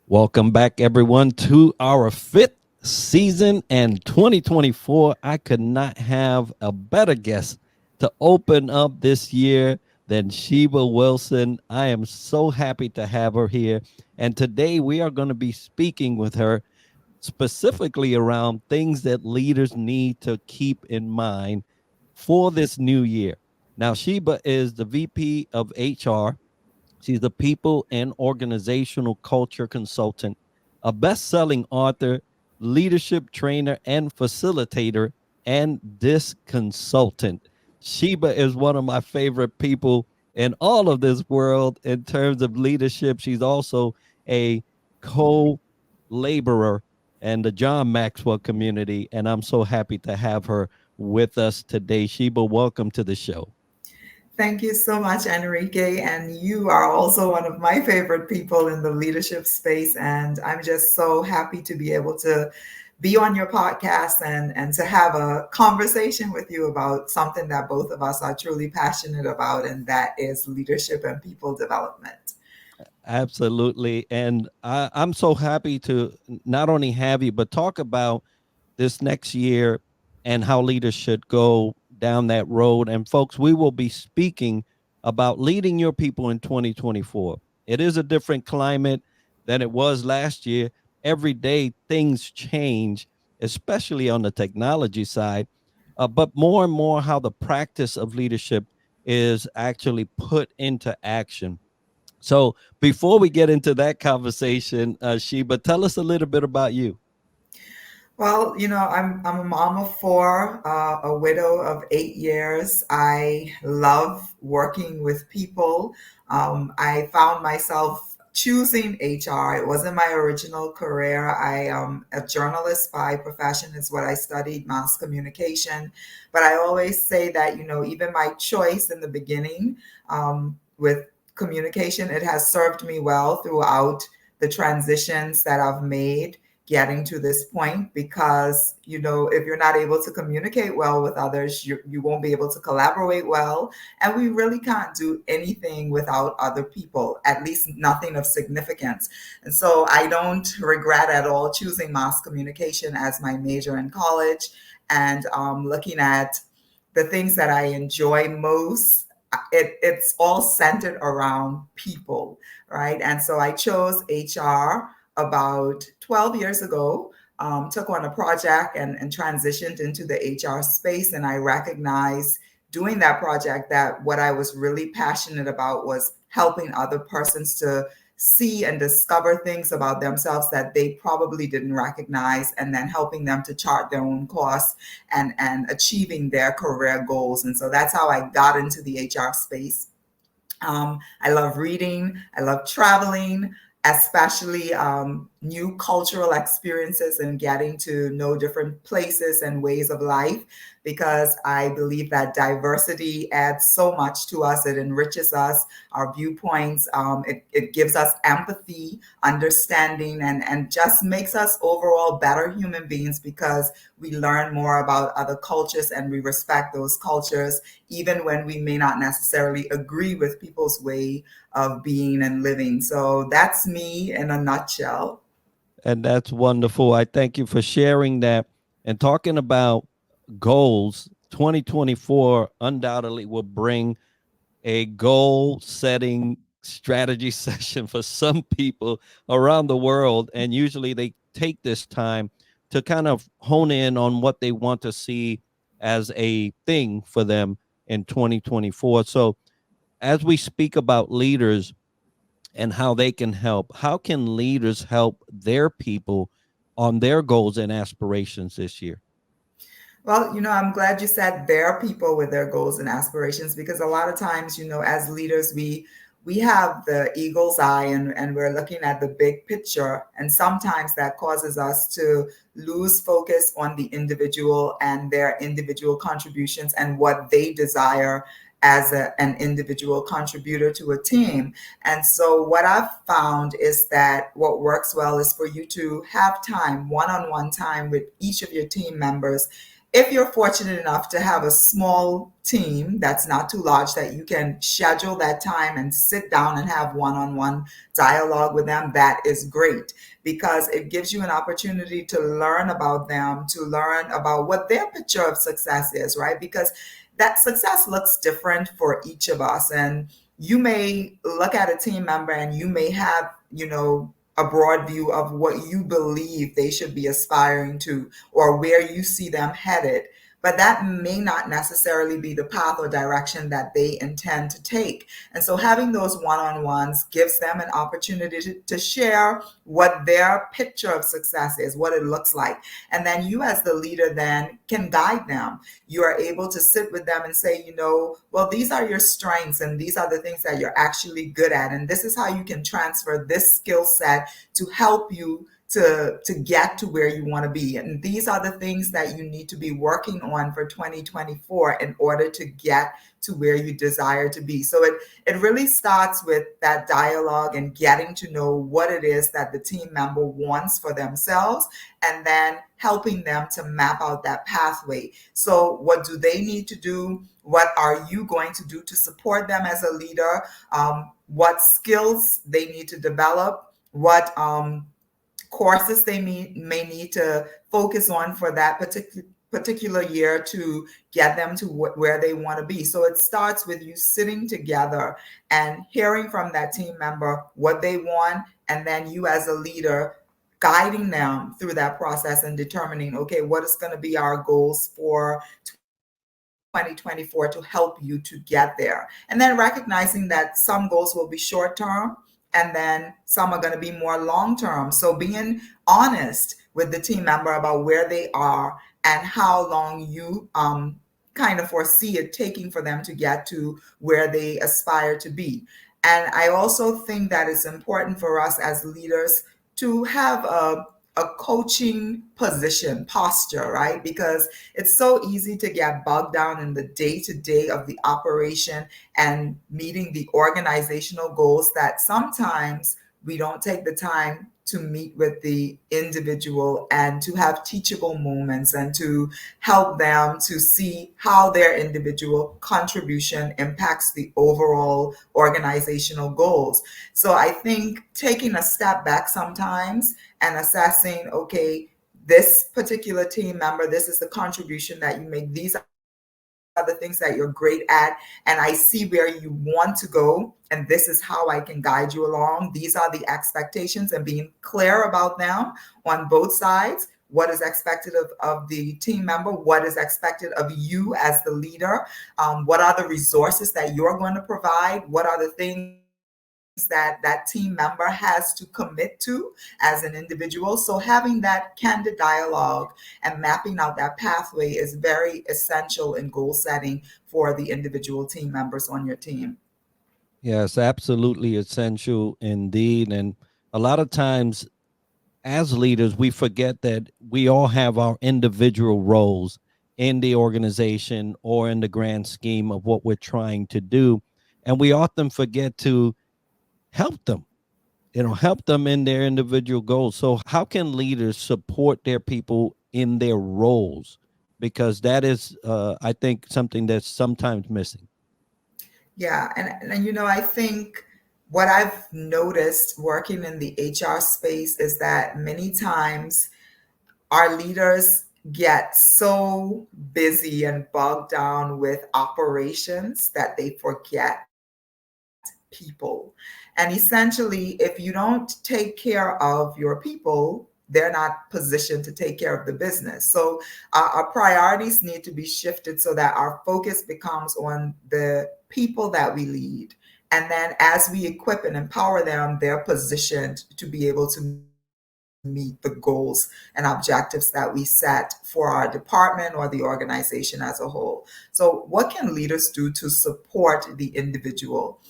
Welcome back, everyone, to our fifth season and 2024. I could not have a better guest to open up this year than Sheba Wilson. I am so happy to have her here. And today we are going to be speaking with her specifically around things that leaders need to keep in mind for this new year. Now, Sheba is the VP of HR. She's a people and organizational culture consultant, a best selling author, leadership trainer, and facilitator, and disc consultant. Sheba is one of my favorite people in all of this world in terms of leadership. She's also a co laborer in the John Maxwell community, and I'm so happy to have her with us today. Sheba, welcome to the show. Thank you so much, Enrique. And you are also one of my favorite people in the leadership space. And I'm just so happy to be able to be on your podcast and to have a conversation with you about something that both of us are truly passionate about, and that is leadership and people development. Absolutely. And I'm so happy to not only have you, but talk about this next year and how leaders should go down that road. And folks, we will be speaking about leading your people in 2024. It is a different climate than it was last year. Every day things change, especially on the technology side, but more and more how the practice of leadership is actually put into action. So before we get into that conversation, Sheba, tell us a little bit about you. Well, I'm a mom of four, a widow of 8 years. I love working with people. I found myself choosing HR. It wasn't my original career. I am a journalist by profession, is what I studied, mass communication. But I always say that, even my choice in the beginning with communication, it has served me well throughout the transitions that I've made getting to this point, because if you're not able to communicate well with others, you won't be able to collaborate well, and we really can't do anything without other people, at least nothing of significance. And so I don't regret at all choosing mass communication as my major in college, and looking at the things that I enjoy most. It's all centered around people, right? And so I chose HR about 12 years ago, took on a project and transitioned into the HR space. And I recognized doing that project that what I was really passionate about was helping other persons to see and discover things about themselves that they probably didn't recognize, and then helping them to chart their own course and achieving their career goals. And so that's how I got into the HR space. I love reading. I love traveling, especially new cultural experiences and getting to know different places and ways of life, because I believe that diversity adds so much to us. It enriches us, our viewpoints. It gives us empathy, understanding, and just makes us overall better human beings, because we learn more about other cultures and we respect those cultures, even when we may not necessarily agree with people's way of being and living. So that's me in a nutshell. And that's wonderful. I thank you for sharing that and talking about goals. 2024 undoubtedly will bring a goal setting strategy session for some people around the world. And usually they take this time to kind of hone in on what they want to see as a thing for them in 2024. So, as we speak about leaders and how they can help, how can leaders help their people on their goals and aspirations this year? Well, I'm glad you said there are people with their goals and aspirations, because a lot of times, as leaders, we have the eagle's eye, and we're looking at the big picture. And sometimes that causes us to lose focus on the individual and their individual contributions and what they desire as an individual contributor to a team. And so what I've found is that what works well is for you to have time, one-on-one time with each of your team members, if you're fortunate enough to have a small team that's not too large, that you can schedule that time and sit down and have one-on-one dialogue with them, that is great, because it gives you an opportunity to learn about them, to learn about what their picture of success is, right? Because that success looks different for each of us. And you may look at a team member and you may have, a broad view of what you believe they should be aspiring to or where you see them headed. But that may not necessarily be the path or direction that they intend to take. And so having those one-on-ones gives them an opportunity to share what their picture of success is, what it looks like. And then you as the leader then can guide them. You are able to sit with them and say, well, these are your strengths and these are the things that you're actually good at. And this is how you can transfer this skill set to help you to get to where you want to be. And these are the things that you need to be working on for 2024 in order to get to where you desire to be. So it really starts with that dialogue and getting to know what it is that the team member wants for themselves, and then helping them to map out that pathway. So what do they need to do? What are you going to do to support them as a leader? What skills they need to develop? What courses they may need to focus on for that particular year to get them to where they want to be. So it starts with you sitting together and hearing from that team member what they want, and then you as a leader guiding them through that process and determining, okay, what is going to be our goals for 2024 to help you to get there. And then recognizing that some goals will be short term and then some are going to be more long term. So being honest with the team member about where they are and how long you kind of foresee it taking for them to get to where they aspire to be. And I also think that it's important for us as leaders to have a coaching position posture, right? Because it's so easy to get bogged down in the day to day of the operation and meeting the organizational goals that sometimes we don't take the time to meet with the individual and to have teachable moments and to help them to see how their individual contribution impacts the overall organizational goals. So I think taking a step back sometimes and assessing, okay, this particular team member, this is the contribution that you make. These are the things that you're great at, and I see where you want to go, and this is how I can guide you along. These are the expectations, and being clear about them on both sides. What is expected of the team member? What is expected of you as the leader? What are the resources that you're going to provide? What are the things that team member has to commit to as an individual? So having that candid dialogue and mapping out that pathway is very essential in goal setting for the individual team members on your team. Yes, absolutely essential indeed. And a lot of times as leaders, we forget that we all have our individual roles in the organization or in the grand scheme of what we're trying to do. And we often forget to help them, help them in their individual goals. So, how can leaders support their people in their roles? Because that is, I think, something that's sometimes missing. Yeah, and I think what I've noticed working in the HR space is that many times our leaders get so busy and bogged down with operations that they forget people. And essentially, if you don't take care of your people, they're not positioned to take care of the business. So our priorities need to be shifted so that our focus becomes on the people that we lead. And then as we equip and empower them, they're positioned to be able to meet the goals and objectives that we set for our department or the organization as a whole. So what can leaders do to support the individual?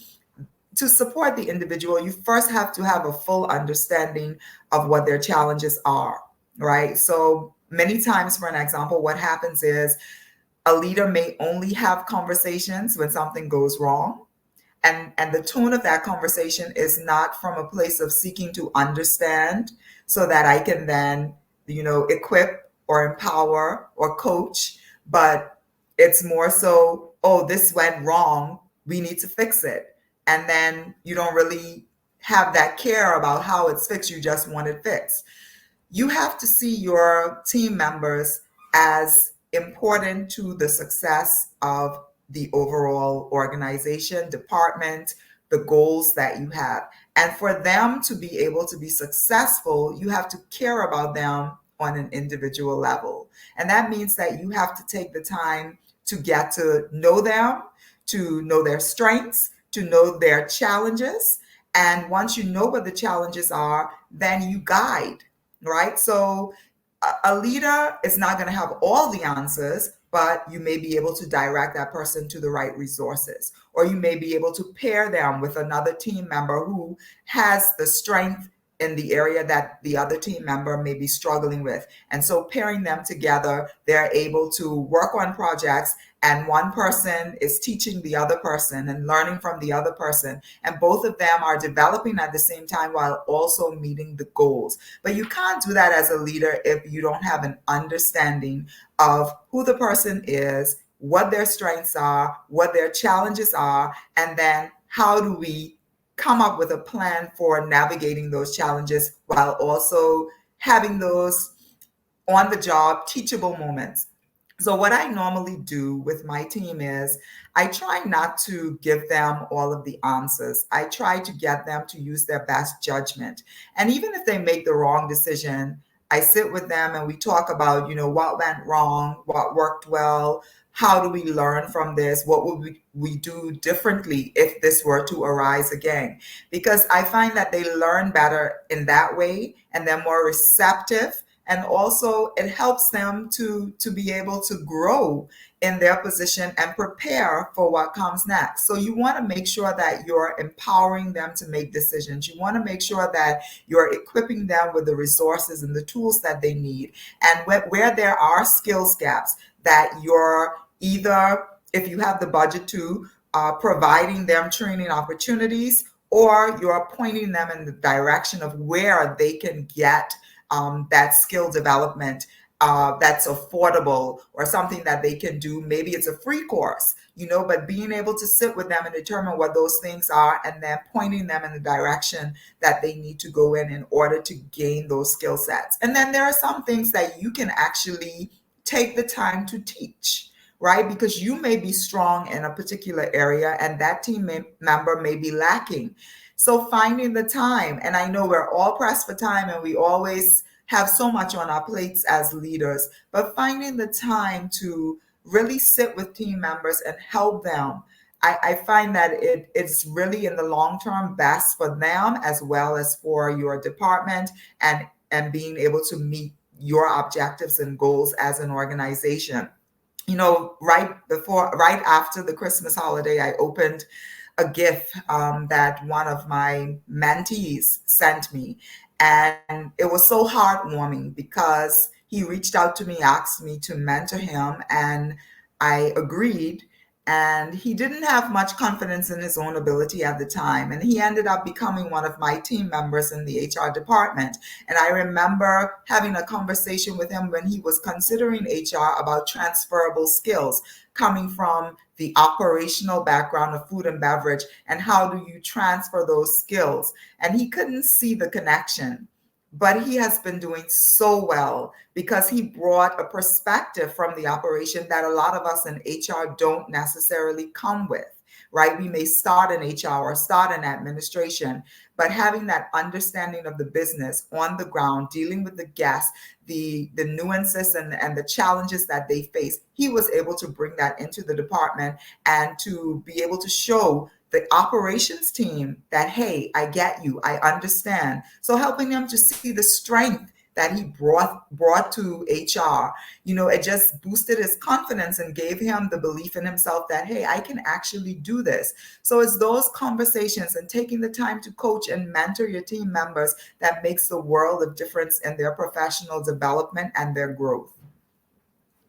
To support the individual, you first have to have a full understanding of what their challenges are, right? So many times, for an example, what happens is a leader may only have conversations when something goes wrong. And the tone of that conversation is not from a place of seeking to understand so that I can then, equip or empower or coach, but it's more so, oh, this went wrong. We need to fix it. And then you don't really have that care about how it's fixed. You just want it fixed. You have to see your team members as important to the success of the overall organization, department, the goals that you have. And for them to be able to be successful, you have to care about them on an individual level. And that means that you have to take the time to get to know them, to know their strengths, to know their challenges. And once you know what the challenges are, then you guide, right? So a leader is not going to have all the answers, but you may be able to direct that person to the right resources, or you may be able to pair them with another team member who has the strength in the area that the other team member may be struggling with. And so pairing them together, they're able to work on projects, and one person is teaching the other person and learning from the other person. And both of them are developing at the same time while also meeting the goals. But you can't do that as a leader if you don't have an understanding of who the person is, what their strengths are, what their challenges are, and then how do we come up with a plan for navigating those challenges while also having those on the job teachable moments. So what I normally do with my team is I try not to give them all of the answers. I try to get them to use their best judgment. And even if they make the wrong decision, I sit with them and we talk about, what went wrong, what worked well, how do we learn from this, what would we do differently if this were to arise again? Because I find that they learn better in that way and they're more receptive, and also it helps them to be able to grow in their position and prepare for what comes next. So you want to make sure that you're empowering them to make decisions. You want to make sure that you're equipping them with the resources and the tools that they need. And where there are skills gaps, that you're either, if you have the budget to, providing them training opportunities, or you're pointing them in the direction of where they can get that skill development that's affordable, or something that they can do. Maybe it's a free course, but being able to sit with them and determine what those things are, and then pointing them in the direction that they need to go in order to gain those skill sets. And then there are some things that you can actually take the time to teach, right? Because you may be strong in a particular area and that team member may be lacking. So finding the time, and I know we're all pressed for time and we always have so much on our plates as leaders, but finding the time to really sit with team members and help them. I find that it's really in the long term best for them as well as for your department, and being able to meet your objectives and goals as an organization. Right after the Christmas holiday, I opened a gift that one of my mentees sent me. And it was so heartwarming because he reached out to me, asked me to mentor him, and I agreed. And he didn't have much confidence in his own ability at the time. And he ended up becoming one of my team members in the HR department. And I remember having a conversation with him when he was considering HR about transferable skills coming from the operational background of food and beverage, and how do you transfer those skills? And he couldn't see the connection. But he has been doing so well because he brought a perspective from the operation that a lot of us in HR don't necessarily come with, right? We may start in HR or start in administration, but having that understanding of the business on the ground, dealing with the guests, the nuances and the challenges that they face, he was able to bring that into the department and to be able to show the operations team that, hey, I get you, I understand. So helping them to see the strength that he brought to HR, it just boosted his confidence and gave him the belief in himself that, hey, I can actually do this. So it's those conversations and taking the time to coach and mentor your team members that makes the world of difference in their professional development and their growth.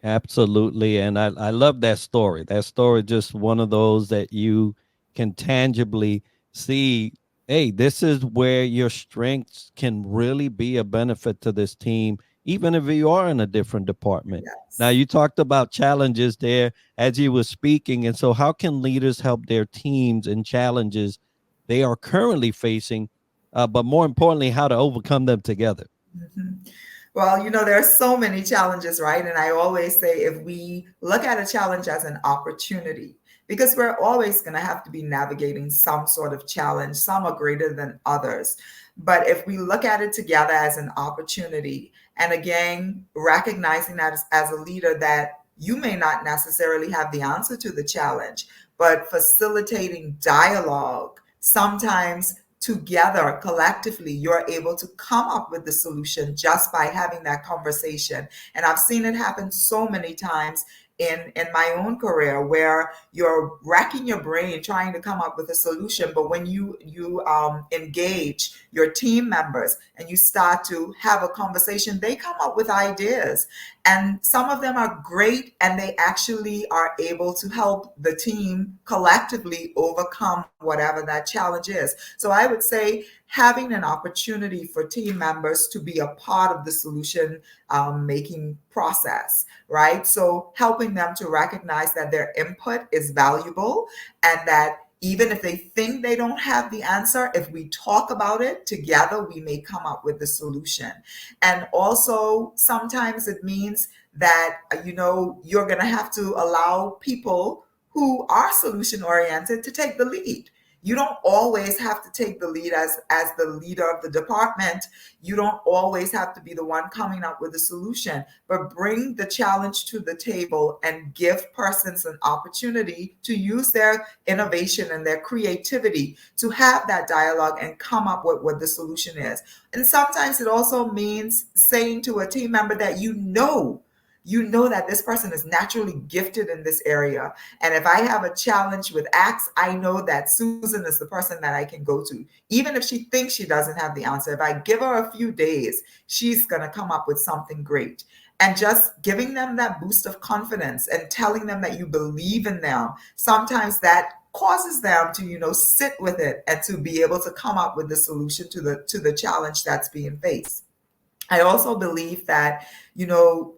Absolutely. And I love that story. That story, just one of those that you can tangibly see. Hey, this is where your strengths can really be a benefit to this team. even if you are in a different department. Now, Yes. you talked about challenges there as you were speaking. And so, how can leaders help their teams and challenges they are currently facing, but more importantly, how to overcome them together? Mhm. Well, there are so many challenges, right? And I always say if we look at a challenge as an opportunity, because we're always going to have to be navigating some sort of challenge, some are greater than others. But if we look at it together as an opportunity, and again, recognizing that as a leader, that you may not necessarily have the answer to the challenge, but facilitating dialogue, sometimes together collectively you're able to come up with the solution just by having that conversation. And I've seen it happen so many times in my own career where you're racking your brain trying to come up with a solution, but when you engage your team members and you start to have a conversation, they come up with ideas, and some of them are great, and they actually are able to help the team collectively overcome whatever that challenge is. So I would say having an opportunity for team members to be a part of the solution making process, right? So helping them to recognize that their input is valuable, and that even if they think they don't have the answer, if we talk about it together, we may come up with the solution. And also, sometimes it means that, you're going to have to allow people who are solution oriented to take the lead. You don't always have to take the lead as the leader of the department. You don't always have to be the one coming up with a solution, but bring the challenge to the table and give persons an opportunity to use their innovation and their creativity to have that dialogue and come up with what the solution is. And sometimes it also means saying to a team member that you know that this person is naturally gifted in this area. And if I have a challenge with X, I know that Susan is the person that I can go to. Even if she thinks she doesn't have the answer, if I give her a few days, she's going to come up with something great. And just giving them that boost of confidence and telling them that you believe in them, sometimes that causes them to sit with it and to be able to come up with the solution to the challenge that's being faced. I also believe that,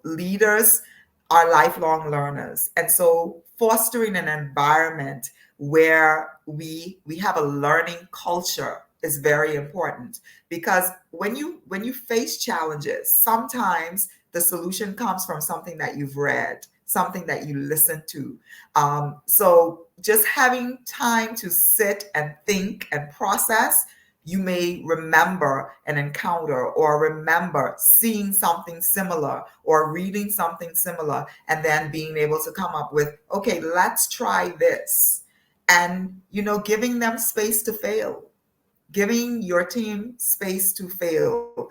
leaders are lifelong learners. And so fostering an environment where we have a learning culture is very important, because when you face challenges, sometimes the solution comes from something that you've read, something that you listened to. So just having time to sit and think and process, you may remember an encounter or remember seeing something similar or reading something similar, and then being able to come up with, okay, let's try this. And, giving them space to fail, giving your team space to fail,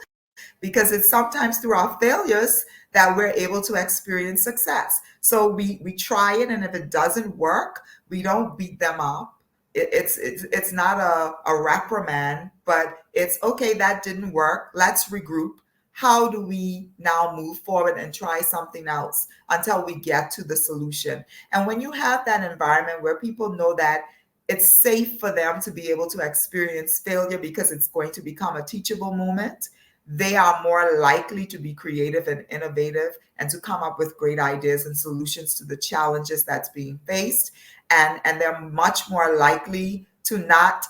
because it's sometimes through our failures that we're able to experience success. So we try it, and if it doesn't work, we don't beat them up. It's not a reprimand, but it's okay, that didn't work, let's regroup. How do we now move forward and try something else until we get to the solution? And when you have that environment where people know that it's safe for them to be able to experience failure because it's going to become a teachable moment, they are more likely to be creative and innovative and to come up with great ideas and solutions to the challenges that's being faced. And they're much more likely to not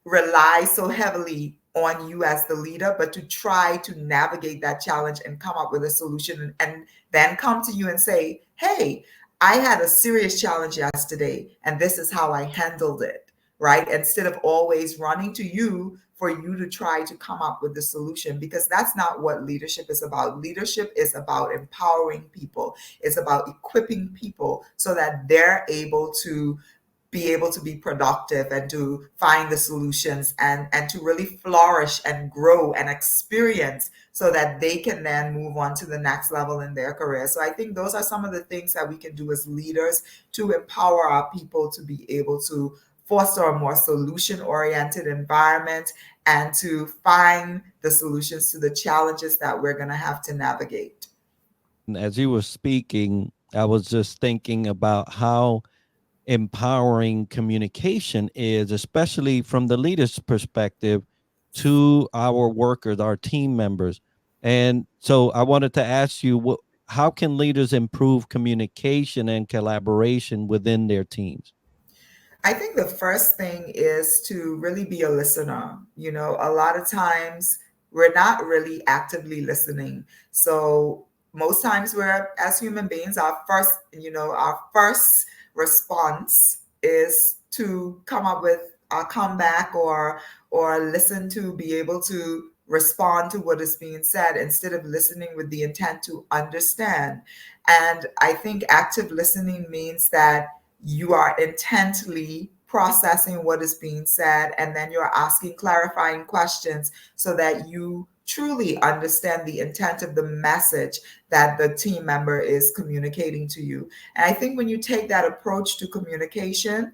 rely so heavily on you as the leader, but to try to navigate that challenge and come up with a solution, and then come to you and say, hey, I had a serious challenge yesterday, and this is how I handled it, right? Instead of always running to you for you to try to come up with the solution, because that's not what leadership is about. Leadership is about empowering people, it's about equipping people so that they're able to be productive and to find the solutions, and to really flourish and grow and experience, so that they can then move on to the next level in their career. So I think those are some of the things that we can do as leaders to empower our people to be able to foster a more solution oriented environment and to find the solutions to the challenges that we're going to have to navigate. And as you were speaking, I was just thinking about how empowering communication is, especially from the leader's perspective to our workers, our team members. And so I wanted to ask you, how can leaders improve communication and collaboration within their teams? I think the first thing is to really be a listener. You know, a lot of times we're not really actively listening. So most times we're, as human beings, our first response is to come up with a comeback or listen to be able to respond to what is being said instead of listening with the intent to understand. And I think active listening means that you are intently processing what is being said, and then you're asking clarifying questions so that you truly understand the intent of the message that the team member is communicating to you. And I think when you take that approach to communication,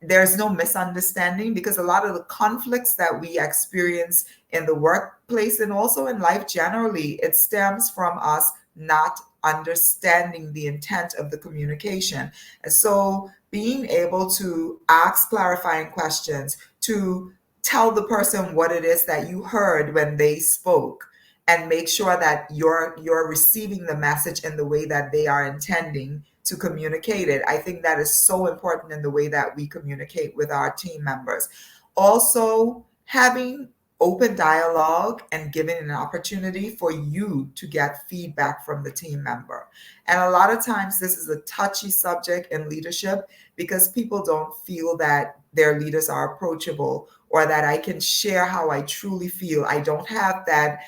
there's no misunderstanding, because a lot of the conflicts that we experience in the workplace and also in life generally, it stems from us not understanding the intent of the communication. And so being able to ask clarifying questions, to tell the person what it is that you heard when they spoke, and make sure that you're receiving the message in the way that they are intending to communicate it. I think that is so important in the way that we communicate with our team members. Also, having open dialogue and giving an opportunity for you to get feedback from the team member. And a lot of times, this is a touchy subject in leadership because people don't feel that their leaders are approachable or that I can share how I truly feel. I don't have that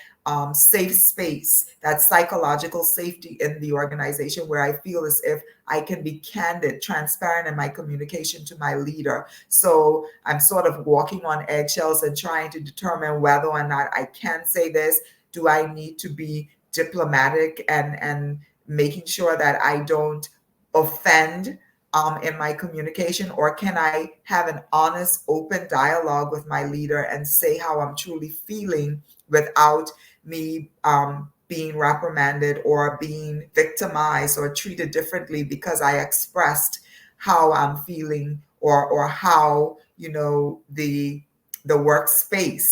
safe space, that psychological safety in the organization where I feel as if I can be candid, transparent in my communication to my leader. So I'm sort of walking on eggshells and trying to determine whether or not I can say this. Do I need to be diplomatic and making sure that I don't offend in my communication, or can I have an honest, open dialogue with my leader and say how I'm truly feeling without me being reprimanded or being victimized or treated differently because I expressed how I'm feeling, or how the workspace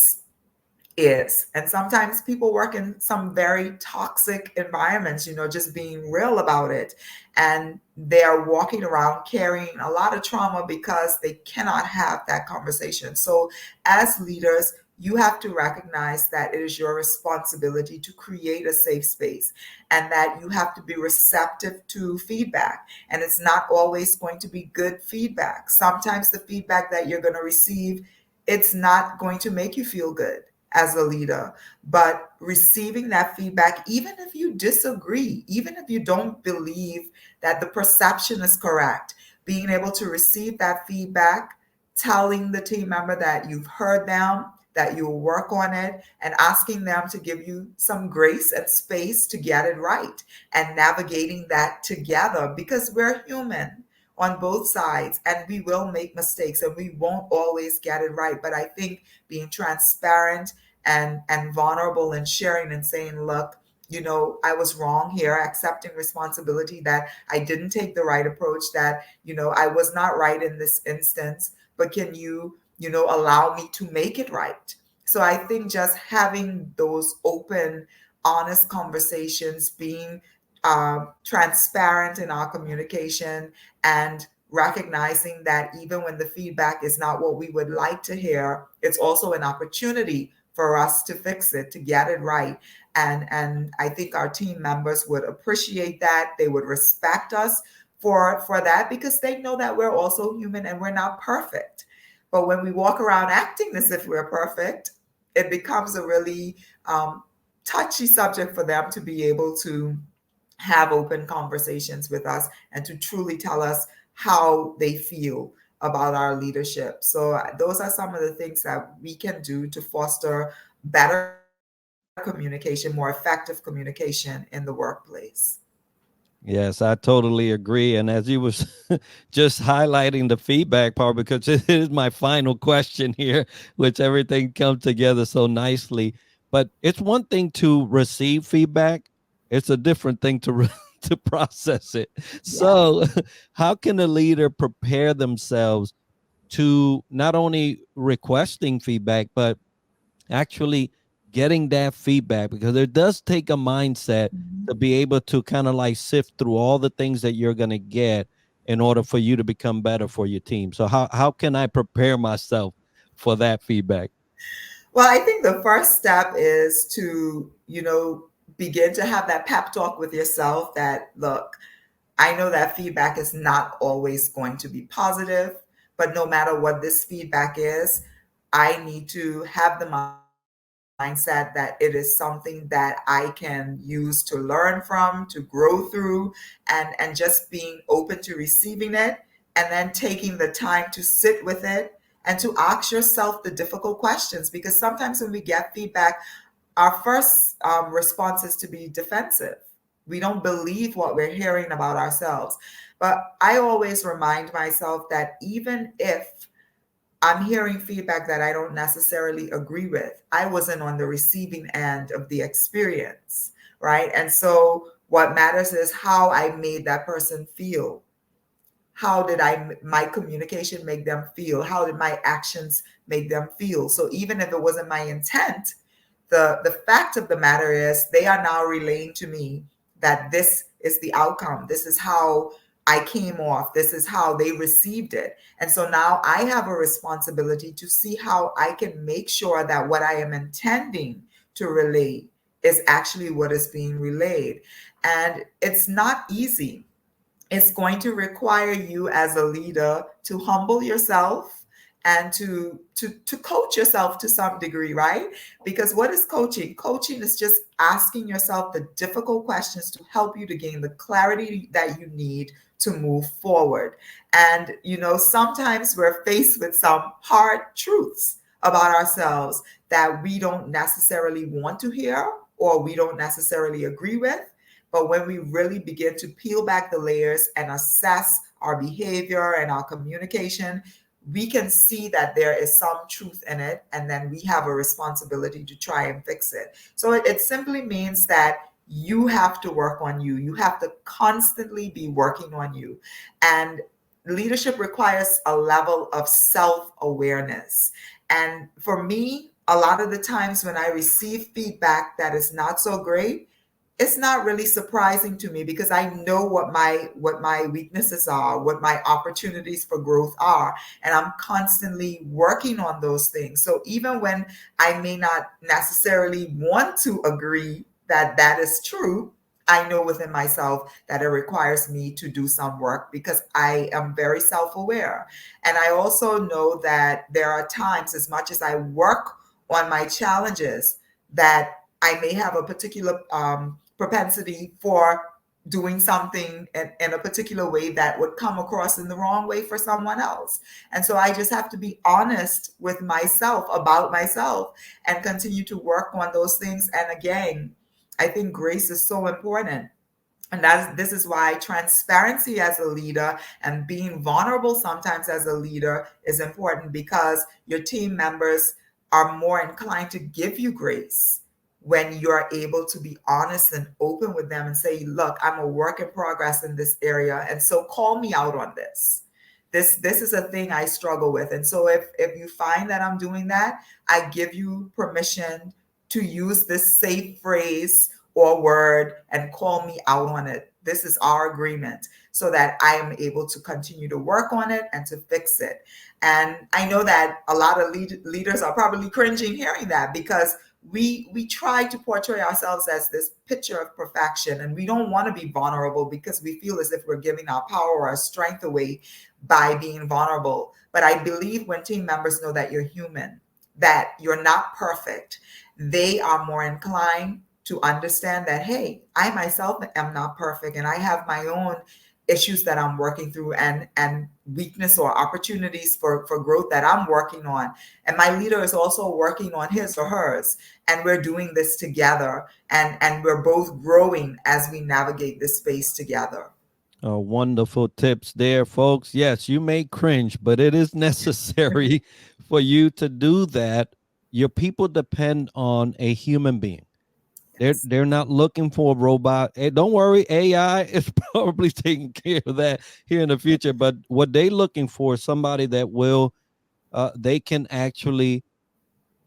is. And sometimes people work in some very toxic environments, just being real about it. And they're walking around carrying a lot of trauma because they cannot have that conversation. So, as leaders, you have to recognize that it is your responsibility to create a safe space, and that you have to be receptive to feedback. And it's not always going to be good feedback. Sometimes the feedback that you're going to receive, it's not going to make you feel good as a leader. But receiving that feedback, even if you disagree, even if you don't believe that the perception is correct, being able to receive that feedback, telling the team member that you've heard them, that you'll work on it, and asking them to give you some grace and space to get it right, and navigating that together, because we're human on both sides and we will make mistakes and we won't always get it right. But I think being transparent and vulnerable and sharing and saying, look, I was wrong here, accepting responsibility that I didn't take the right approach, that I was not right in this instance, but can you allow me to make it right? So I think just having those open, honest conversations, being transparent in our communication, and recognizing that even when the feedback is not what we would like to hear, it's also an opportunity for us to fix it, to get it right. And I think our team members would appreciate that. They would respect us for that, because they know that we're also human and we're not perfect. But when we walk around acting as if we're perfect, it becomes a really touchy subject for them to be able to have open conversations with us and to truly tell us how they feel about our leadership. So those are some of the things that we can do to foster better communication, more effective communication in the workplace. Yes, I totally agree. And as you was just highlighting the feedback part, because it is my final question here, which everything comes together so nicely. But it's one thing to receive feedback; it's a different thing to to process it. Yes. So, how can a leader prepare themselves to not only requesting feedback, but actually getting that feedback, because it does take a mindset to Mhm. be able to kind of like sift through all the things that you're going to get in order for you to become better for your team. So how can I prepare myself for that feedback? Well, I think the first step is to, begin to have that pep talk with yourself that, look, I know that feedback is not always going to be positive, but no matter what this feedback is, I need to have the mindset that it is something that I can use to learn from, to grow through, and just being open to receiving it, and then taking the time to sit with it and to ask yourself the difficult questions. Because sometimes when we get feedback, our first response is to be defensive. We don't believe what we're hearing about ourselves. But I always remind myself that even if I'm hearing feedback that I don't necessarily agree with, I wasn't on the receiving end of the experience, right? And so what matters is how I made that person feel. How did my communication make them feel? How did my actions make them feel? So even if it wasn't my intent, the fact of the matter is they are now relaying to me that this is the outcome. This is how I came off. This is how they received it. And so now I have a responsibility to see how I can make sure that what I am intending to relay is actually what is being relayed. And it's not easy. It's going to require you as a leader to humble yourself and to coach yourself to some degree, right? Because what is coaching? Coaching is just asking yourself the difficult questions to help you to gain the clarity that you need to move forward. And sometimes we're faced with some hard truths about ourselves that we don't necessarily want to hear or we don't necessarily agree with. But when we really begin to peel back the layers and assess our behavior and our communication, we can see that there is some truth in it. And then we have a responsibility to try and fix it. So it simply means that you have to work on you. You have to constantly be working on you. And leadership requires a level of self awareness. And for me, a lot of the times when I receive feedback that is not so great, it's not really surprising to me because I know what my weaknesses are, what my opportunities for growth are, and I'm constantly working on those things. So even when I may not necessarily want to agree that that is true, I know within myself that it requires me to do some work because I am very self-aware. And I also know that there are times, as much as I work on my challenges, that I may have a particular propensity for doing something in a particular way that would come across in the wrong way for someone else. And so I just have to be honest with myself about myself and continue to work on those things. And again, I think grace is so important. And this is why transparency as a leader and being vulnerable sometimes as a leader is important, because your team members are more inclined to give you grace when you're able to be honest and open with them and say, look, I'm a work in progress in this area, and so call me out on this. This is a thing I struggle with. And so if you find that I'm doing that, I give you permission to use this safe phrase or word and call me out on it. This is our agreement, so that I am able to continue to work on it and to fix it. And I know that a lot of leaders are probably cringing hearing that, because we try to portray ourselves as this picture of perfection, and we don't want to be vulnerable because we feel as if we're giving our power or our strength away by being vulnerable. But I believe when team members know that you're human, that you're not perfect, they are more inclined to understand that, hey, I myself am not perfect and I have my own issues that I'm working through, and weakness or opportunities for growth that I'm working on. And my leader is also working on his or hers. And we're doing this together, and we're both growing as we navigate this space together. Wonderful tips there, folks. Yes, you may cringe, but it is necessary for you to do that. Your people depend on a human being. They're Yes. they're not looking for a robot. Hey, don't worry, AI is probably taking care of that here in the future. But what they looking for is somebody that will they can actually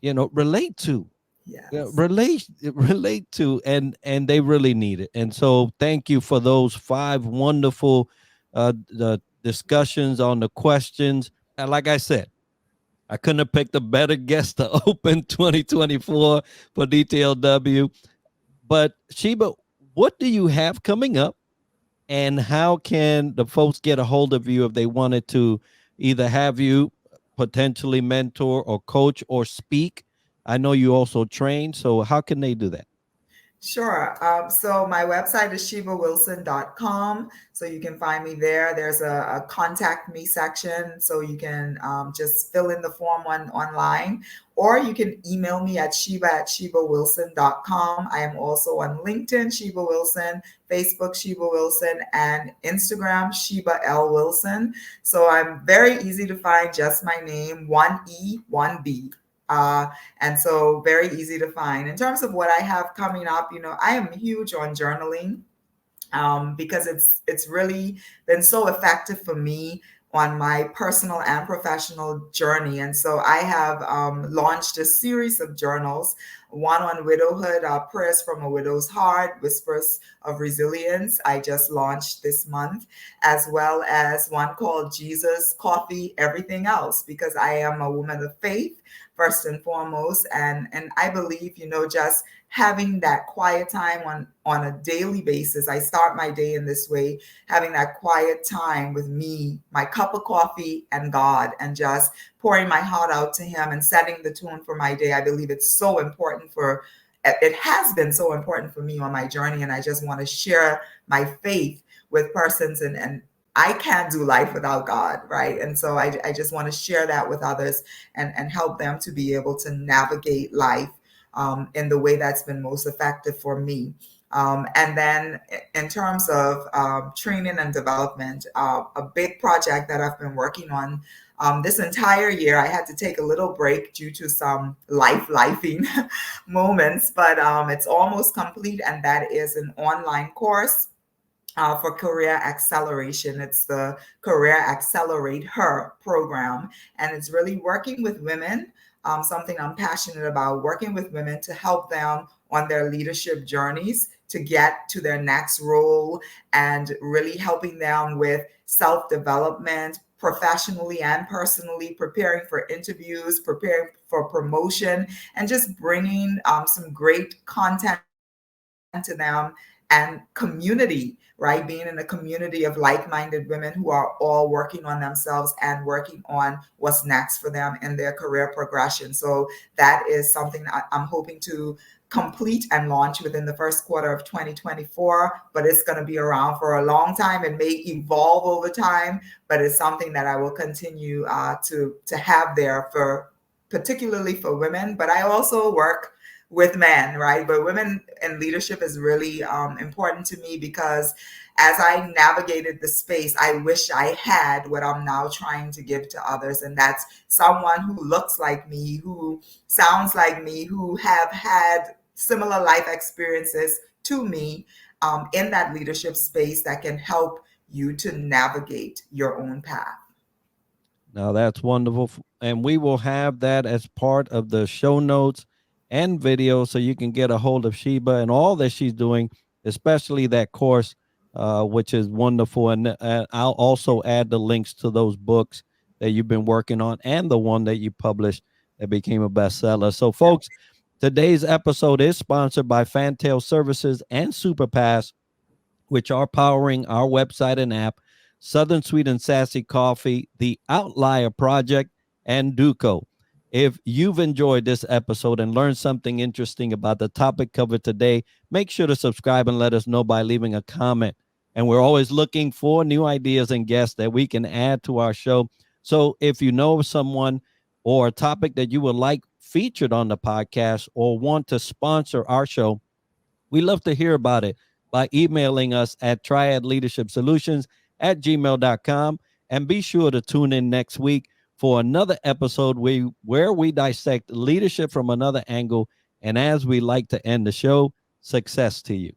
relate to. Yes. relate to, and they really need it. And so thank you for those five wonderful the discussions on the questions. And like I said, I couldn't have picked a better guest to open 2024 for DTLW. But Sheba, what do you have coming up, and how can the folks get a hold of you if they wanted to either have you potentially mentor or coach or speak? I know you also train, so how can they do that? Sure. So my website is shebawilson.com. So you can find me there. There's a contact me section. So you can just fill in the form online, or you can email me at sheba@shebawilson.com. I am also on LinkedIn, Sheba Wilson, Facebook, Sheba Wilson, and Instagram, Sheba L. Wilson. So I'm very easy to find, just my name, one E, one B. Uh, and so very easy to find. In terms of what I have coming up, I am huge on journaling, because it's really been so effective for me on my personal and professional journey. And so I have launched a series of journals, one on widowhood, Prayers from a Widow's Heart, Whispers of Resilience, I just launched this month, as well as one called Jesus, Coffee, Everything Else, because I am a woman of faith first and foremost. And I believe, just having that quiet time on a daily basis. I start my day in this way, having that quiet time with me, my cup of coffee, and God, and just pouring my heart out to him and setting the tone for my day. I believe it's so important it has been so important for me on my journey. And I just want to share my faith with persons, and I can't do life without God, right? And so I just want to share that with others, and help them to be able to navigate life in the way that's been most effective for me. And then in terms of training and development, a big project that I've been working on this entire year. I had to take a little break due to some lifing moments, but it's almost complete, and that is an online course for career acceleration. It's the Career Accelerate Her program, and it's really working with women, something I'm passionate about, working with women to help them on their leadership journeys to get to their next role, and really helping them with self-development, professionally and personally, preparing for interviews, preparing for promotion, and just bringing some great content to them, and community, right? Being in a community of like-minded women who are all working on themselves and working on what's next for them in their career progression. So that is something I'm hoping to complete and launch within the first quarter of 2024, but it's going to be around for a long time. It may evolve over time, but it's something that I will continue to have there, for particularly for women. But I also work with men, right? But women in leadership is really important to me, because as I navigated the space, I wish I had what I'm now trying to give to others. And that's someone who looks like me, who sounds like me, who have had similar life experiences to me, in that leadership space, that can help you to navigate your own path. Now that's wonderful. And we will have that as part of the show notes and video, so you can get a hold of Sheba and all that she's doing, especially that course, which is wonderful. And I'll also add the links to those books that you've been working on, and the one that you published that became a bestseller. So, folks, today's episode is sponsored by Fantail Services and Superpass, which are powering our website and app, Southern Sweet and Sassy Coffee, The Outlier Project, and Duco. If you've enjoyed this episode and learned something interesting about the topic covered today, make sure to subscribe and let us know by leaving a comment. And we're always looking for new ideas and guests that we can add to our show. So if you know of someone or a topic that you would like featured on the podcast, or want to sponsor our show, we love to hear about it by emailing us at triadleadershipsolutions@gmail.com. And be sure to tune in next week for another episode where we dissect leadership from another angle. And as we like to end the show, success to you.